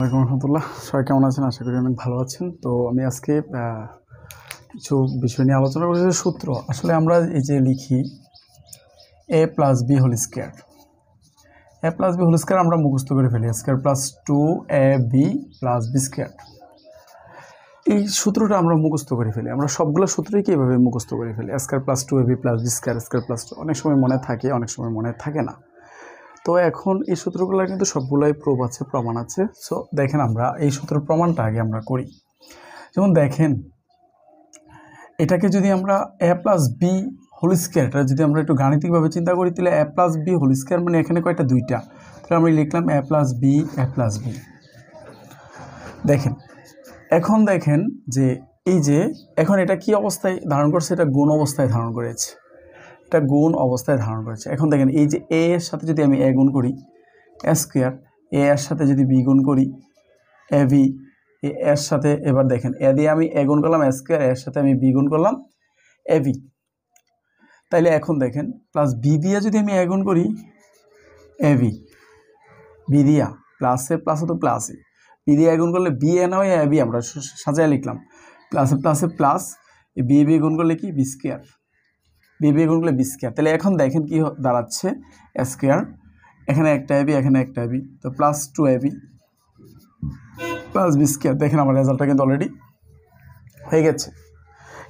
ওয়ালাইকুম রহমতুল্লাহ। সবাই কেমন আছেন? আশা করি অনেক ভালো আছেন। তো আমি আজকে কিছু বিষয় নিয়ে আলোচনা করছি। সূত্র আসলে আমরা এই যে লিখি a plus B whole square, A plus B whole square আমরা মুখস্থ করে ফেলি, square plus 2ab plus B square. এই সূত্রটা আমরা মুখস্থ করে ফেলি। আমরা সবগুলো সূত্রই কি এভাবে মুখস্থ করে ফেলি, square plus 2ab plus B square, square plus 2। অনেক সময় মনে থাকে, অনেক সময় মনে থাকে না। তো এখন এই সূত্রগুলো কিন্তু সবগুলোই প্রুফ আছে, প্রমাণ আছে। সো দেখেন আমরা এই সূত্রের প্রমাণটা আগে আমরা করি। যেমন দেখেন, এটাকে যদি আমরা এ প্লাস বি হোল স্কোয়ারটা যদি আমরা একটু গাণিতিকভাবে চিন্তা করি, তাহলে এ প্লাস বি হোল স্কোয়ার মানে এখানে কয়টা? দুইটা। তাহলে আমরা লিখলাম এ প্লাস বি, এ প্লাস বি। দেখেন এখন দেখেন যে এই যে এখন এটা কি অবস্থায় ধারণ করছে? এটা গুণ অবস্থায় ধারণ করেছে, এটা গুণ অবস্থায় ধারণ করেছে। এখন দেখেন এই যে এ এর সাথে যদি আমি এ গুণ করি এ স্কোয়ার, এ এর সাথে যদি বি গুণ করি এ বি, এর সাথে এবার দেখেন এ দিয়ে আমি এ গুণ করলাম এ স্কোয়ার, এর সাথে আমি বি গুণ করলাম এ বি। তাইলে এখন দেখেন প্লাস বি দিয়ে যদি আমি এ গুণ করি এ বি, বি দিয়া প্লাসে প্লাসে তো প্লাসে, বি দিয়ে এ গুণ করলে বি এ নয় এ বি আমরা সাজায় লিখলাম, প্লাসে প্লাসে প্লাস, বি বি গুণ করলে কি বি স্কোয়ার, বি বি গুণ করলে বি স্কোয়ার। তাহলে এখন দেখেন কি দাঁড়াচ্ছে এ স্কোয়ার, এখানে একটা এবি, এখানে একটা এবি, তো plus 2ab plus B square. দেখেন আমার রেজাল্টটা কিন্তু অলরেডি হয়ে গেছে।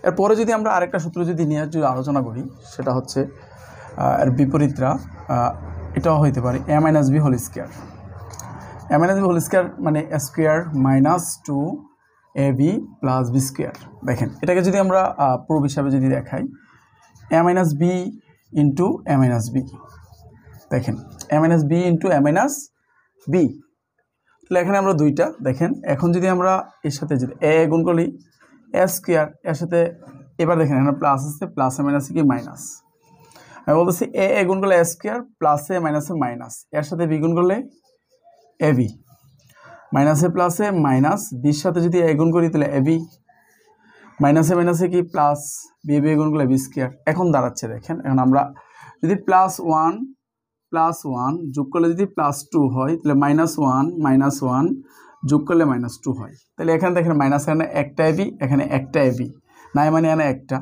এরপরে যদি আমরা আরেকটা সূত্র যদি নিয়ে যদি আলোচনা করি, সেটা হচ্ছে এর বিপরীতরা, এটাও হইতে পারে A minus B whole square. A minus B whole square মানে A square minus 2ab plus B square. দেখেন এটাকে যদি আমরা প্রুফ হিসাবে যদি দেখাই, A minus B into A minus B. দেখেন A minus B into A minus B, তাহলে এখানে আমরা দুইটা। দেখেন এখন যদি আমরা এর সাথে যদি এ গুণ করি এ স্কোয়ার, এর সাথে এবার দেখেন এখানে প্লাস আছে, প্লাসে মাইনাসে কি মাইনাস। আমি বলতেছি এ গুণ করলে এ স্কোয়ার, প্লাসে মাইনাসে মাইনাস, এর সাথে বি গুণ করলে এ বি, মাইনাসে প্লাসে মাইনাস, বির সাথে যদি এ গুণ করি তাহলে এ বি, মাইনাসে মাইনাসে কি প্লাস, বি বি গুণ করলে বি স্কোয়ার। এখন দাঁড়াচ্ছে দেখেন, এখন আমরা যদি প্লাস ওয়ান যোগ করলে যদি প্লাস 2 হয়, তাহলে মাইনাস ওয়ান যোগ করলে মাইনাস 2 হয়। তাহলে এখানে দেখেন মাইনাস, এখানে একটা এবি, এখানে একটা এবি, নাই মানে এখানে একটা,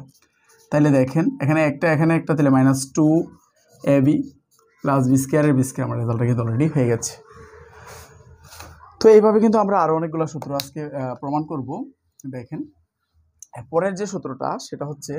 তাহলে দেখেন এখানে একটা এখানে একটা, তাহলে মাইনাস 2ab প্লাস বি স্কোয়ারের বি স্কোয়ার। আমার রেজাল্টটা কিন্তু অলরেডি হয়ে গেছে। তো এইভাবে কিন্তু আমরা আরও অনেকগুলো সূত্র আজকে প্রমাণ করব। দেখেন পরের যে সূত্রটা সেটা হচ্ছে